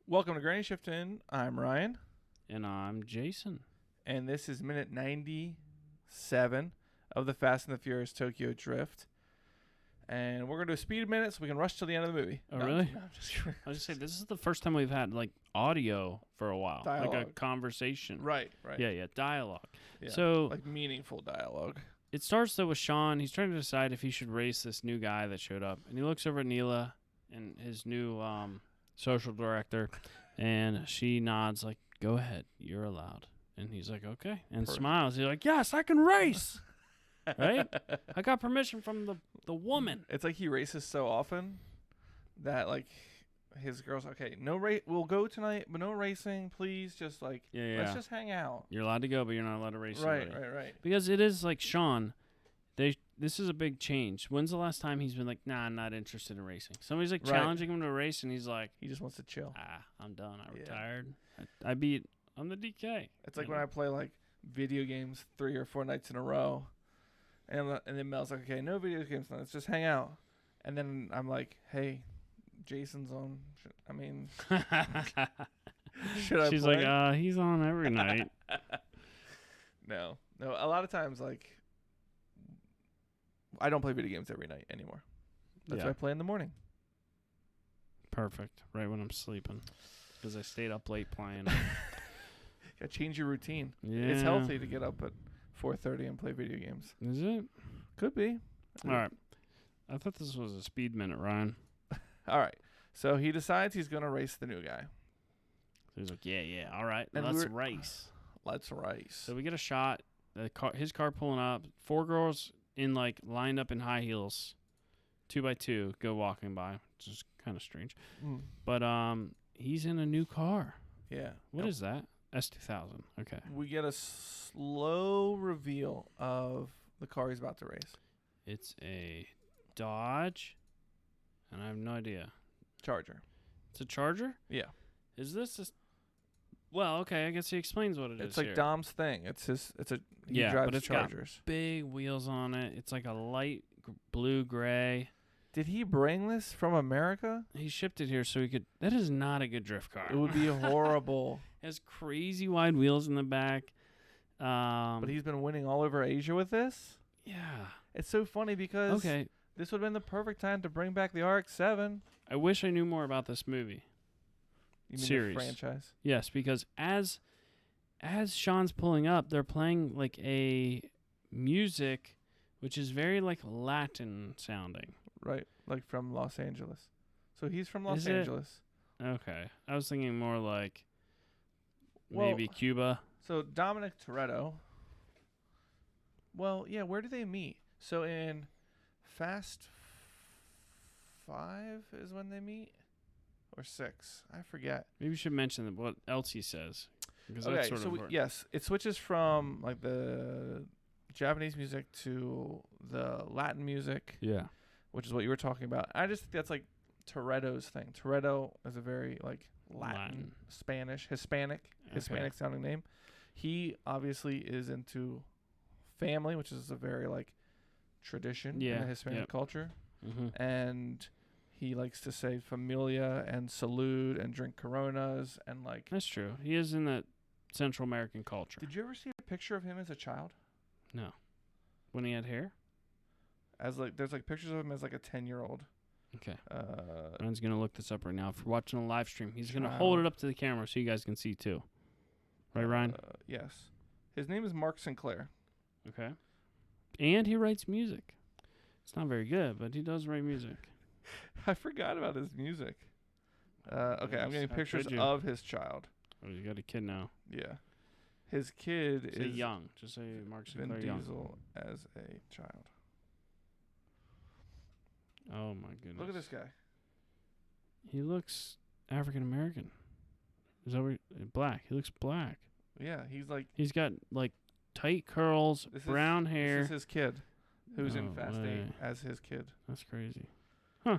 Welcome to Granny Shifting. I'm Ryan. And I'm Jason. And this is minute 97 of the Fast and the Furious Tokyo Drift. And we're going to do a speed minute so we can rush to the end of the movie. Oh, really? No, I'm just kidding. I was just saying, this is the first time we've had, audio for a while. Dialogue. Like a conversation. Right. Yeah, dialogue. Yeah, So, like meaningful dialogue. it starts, though, with Sean. He's trying to decide if he should race this new guy that showed up. And he looks over at Neela and his new social director, and she nods like, go ahead, you're allowed. And he's like, okay, and smiles. He's like, yes, I can race. Right? I got permission from the woman. It's like he races so often that, like, his girl's okay, no we'll go tonight, but no racing, please. Just, like, let's just hang out. You're allowed to go, but you're not allowed to race. Right. Because it is like Sean. This is a big change. When's the last time he's been like, nah, I'm not interested in racing? Somebody's like challenging him to a race, and he's like, he just wants to chill. I'm done. I retired. I'm the DK. It's like when I play like video games 3 or 4 nights in a row, and then Mel's like, okay, no video games tonight. Let's just hang out. And then I'm like, hey, Jason's on. Should I? She's play? like, he's on every night. No. A lot of times, like, I don't play video games every night anymore. That's why I play in the morning. Perfect. Right when I'm sleeping, because I stayed up late playing. Gotta change your routine. Yeah. It's healthy to get up at 4:30 and play video games. Is it? Could be. All right. I thought this was a speed minute, Ryan. All right. So he decides he's gonna race the new guy. So he's like, yeah. All right, And let's race. Let's race. So we get a shot. His car pulling up. 4 girls lined up in high heels, 2 by 2, go walking by, which is kind of strange. But he's in a new car. Yeah. What is that? S2000. Okay. We get a slow reveal of the car he's about to race. It's a Dodge, and I have no idea. Charger. It's a Charger? Yeah. Is this a... Well, okay, I guess he explains what it is. It's like here. Dom's thing. He drives but it's Chargers. got big wheels on it. It's like a light blue-gray. Did he bring this from America? He shipped it here so he could... That is not a good drift car. It would be horrible. It has crazy wide wheels in the back. But he's been winning all over Asia with this? Yeah. It's so funny because this would have been the perfect time to bring back the RX-7. I wish I knew more about this movie. You mean Series. the franchise? Yes, because as Sean's pulling up, they're playing like a music which is very like Latin sounding. Right, like from Los Angeles. So he's from Los Angeles. Okay. I was thinking more like maybe Cuba. So Dominic Toretto. Well, yeah, where do they meet? So in Fast 5 is when they meet? Or 6? I forget. Maybe we should mention what else he says. Because Okay, that's sort of yes, it switches from like the Japanese music to the Latin music. Yeah. Which is what you were talking about. I just think that's like Toretto's thing. Toretto is a very like Latin. Spanish, Hispanic sounding name. He obviously is into family, which is a very like tradition in the Hispanic culture. Mm-hmm. And he likes to say familia and salud and drink Coronas and like. That's true. He is in that Central American culture. Did you ever see a picture of him as a child? No. When he had hair? As like, there's like pictures of him as like a 10-year-old. Okay. Ryan's gonna look this up right now. If you're watching a live stream, he's gonna hold it up to the camera so you guys can see too. Right, Ryan? Yes. His name is Mark Sinclair. Okay. And he writes music. It's not very good, but he does write music. I forgot about his music. Okay, I'm getting pictures of his child. Oh, you got a kid now. Yeah. His kid is young. Just say Mark Sinclair Vin young. Diesel as a child. Oh my goodness. Look at this guy. He looks African American. Is that what black? He looks black. Yeah, he's got like tight curls, brown hair. This is his kid, who's in Fast 8 as his kid. That's crazy. Huh.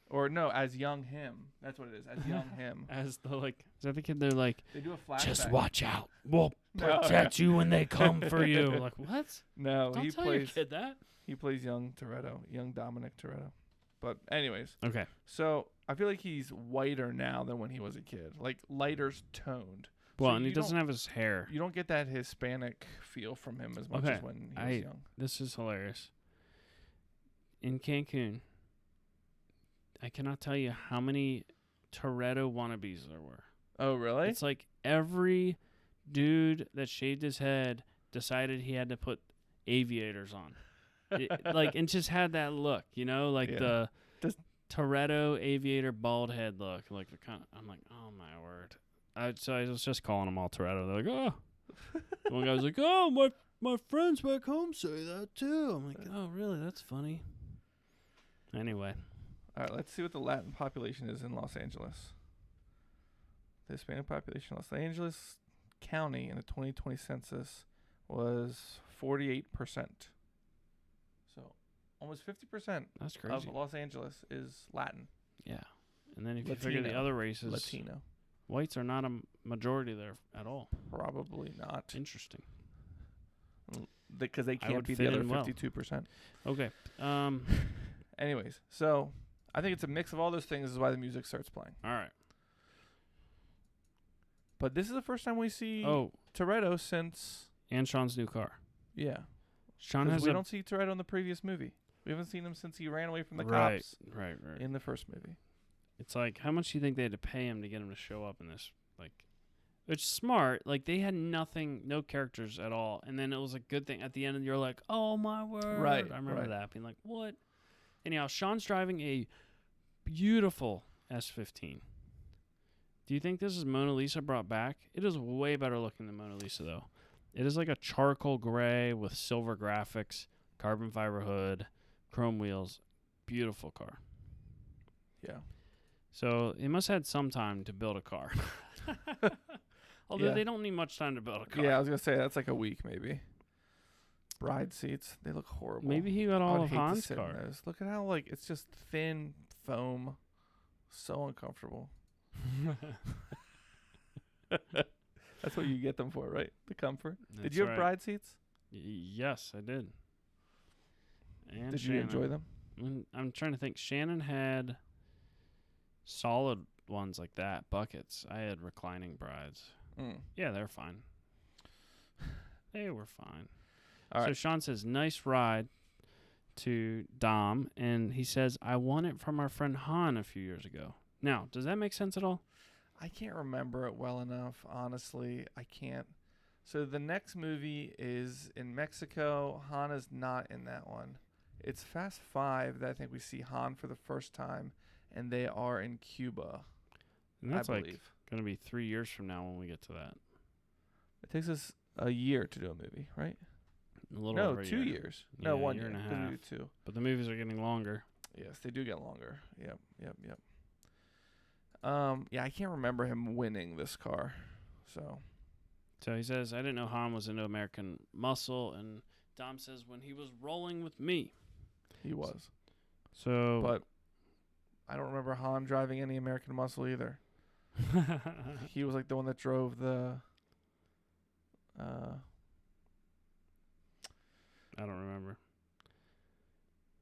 Or no, as young him. That's what it is. As young him. As the is that the kid? They're like, they do a flashback. Just watch out. We'll protect you when they come for you. Like what? No, Don't tell your kid that. He plays young Toretto, young Dominic Toretto. But anyways, Okay. so I feel like he's whiter now than when he was a kid. Like lighter toned. Well, So and he you doesn't don't- have his hair. You don't get that Hispanic feel from him as much Okay. as when he was young. This is hilarious. In Cancun, I cannot tell you how many Toretto wannabes there were. Oh, really? It's like every dude that shaved his head decided he had to put aviators on. And just had that look, like Yeah. the Does- Toretto aviator bald head look. Like the kind I'm like, oh my word. So I was just calling them all Toretto. They're like, oh. One guy was like, oh, my friends back home say that too. I'm like, oh, really? That's funny. Anyway. All right, let's see what the Latin population is in Los Angeles. The Hispanic population in Los Angeles County in the 2020 census was 48%. So almost 50% That's crazy. of Los Angeles is Latin. Yeah. And then if you figure the Latino. other races, Latino. whites are not a majority there at all. Probably not. Interesting. Because they can't would be fit the other in well. 52%. Okay. Anyways, so I think it's a mix of all those things is why the music starts playing. All right. But this is the first time we see Oh, Toretto since... and Sean's new car. Yeah. Sean 'Cause has we don't see Toretto in the previous movie. We haven't seen him since he ran away from the right, cops right. in the first movie. It's like, how much do you think they had to pay him to get him to show up in this? Like, it's smart. Like, they had nothing, no characters at all. And then it was a good thing. At the end, you're like, oh, my word. Right, I remember right. that, being like, what? Anyhow, Sean's driving a beautiful S15. Do you think this is Mona Lisa brought back? It is way better looking than Mona Lisa, though. It is like a charcoal gray with silver graphics, carbon fiber hood, chrome wheels. Beautiful car. Yeah. So he must have had some time to build a car. Although Yeah. they don't need much time to build a car. Yeah, I was going to say that's like a week maybe. Bride seats, they look horrible. Maybe he got I all would of hate to Han's sit in car. those. Look at how it's just thin foam. So uncomfortable. That's what you get them for, right? The comfort. Did That's you have right. bride seats? Yes, I did. And Did you enjoy them? I'm trying to think. Shannon had solid ones like that, buckets. I had reclining brides. Yeah, they're fine. They were fine. All So right. Sean says, nice ride to Dom. And he says, I won it from our friend Han a few years ago. Now, does that make sense at all? I can't remember it well enough, honestly. I can't. So the next movie is in Mexico. Han is not in that one. It's Fast 5 that I think we see Han for the first time, and they are in Cuba, And that's I like believe. going to be 3 years from now when we get to that. It takes us a year to do a movie, right? A little No, over a 2 year. years. Yeah, No, 1 year year. and a 'cause we half. do 2. But the movies are getting longer. Yes, they do get longer. Yep. Yeah, I can't remember him winning this car. So So he says, I didn't know Han was into American Muscle. And Dom says, when he was rolling with me. he was. So, But I don't remember Han driving any American Muscle either. He was like the one that drove the I don't remember.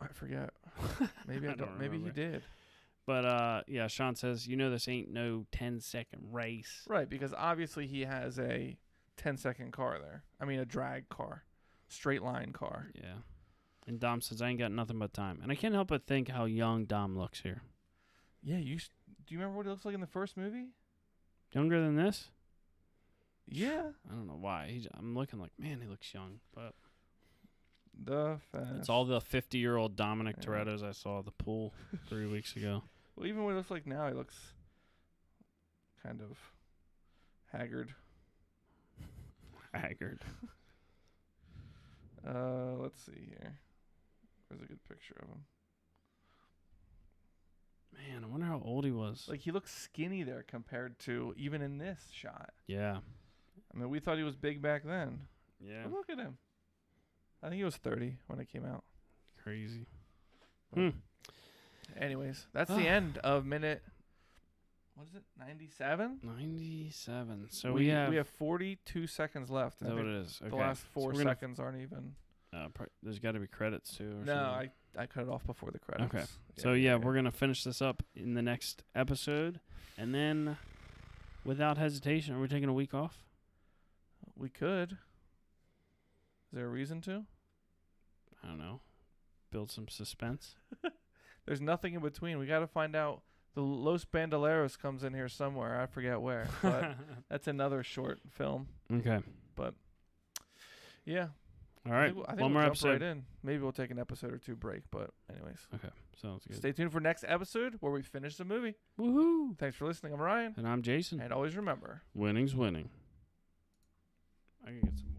I forget. Maybe I I don't don't. Maybe he remember. did. But, yeah, Sean says, this ain't no 10-second race. Right, because obviously he has a 10-second car there. I mean, a drag car, straight line car. Yeah. And Dom says, I ain't got nothing but time. And I can't help but think how young Dom looks here. Yeah, do you remember what he looks like in the first movie? Younger than this? Yeah. I don't know why. I'm looking like, man, he looks young. But The Fast. it's all the 50-year-old Dominic Yeah. Toretto's I saw at the pool 3 weeks ago. Well, even what he looks like now, he looks kind of haggard. Haggard. Let's see here. There's a good picture of him. Man, I wonder how old he was. Like, he looks skinny there compared to even in this shot. Yeah. I mean, we thought he was big back then. Yeah. But look at him. I think he was 30 when it came out. Crazy. Anyways, that's the end of minute. What is it? 97. 97. So we have. have 42 seconds left. Is that what it is? Okay. The last So 4 we're gonna seconds aren't even. There's got to be credits too. Or No, something. I cut it off before the credits. Okay. So we're gonna finish this up in the next episode, and then, without hesitation, are we taking a week off? We could. Is there a reason to? I don't know. Build some suspense. There's nothing in between. We got to find out. The Los Bandoleros comes in here somewhere. I forget where. But that's another short film. Okay. But yeah. All right. I think One we'll more jump episode. right in. Maybe we'll take an episode or two break. But anyways. Okay. Sounds good. Stay tuned for next episode where we finish the movie. Woohoo! Thanks for listening. I'm Ryan. And I'm Jason. And always remember, Winning's winning. I can get some more.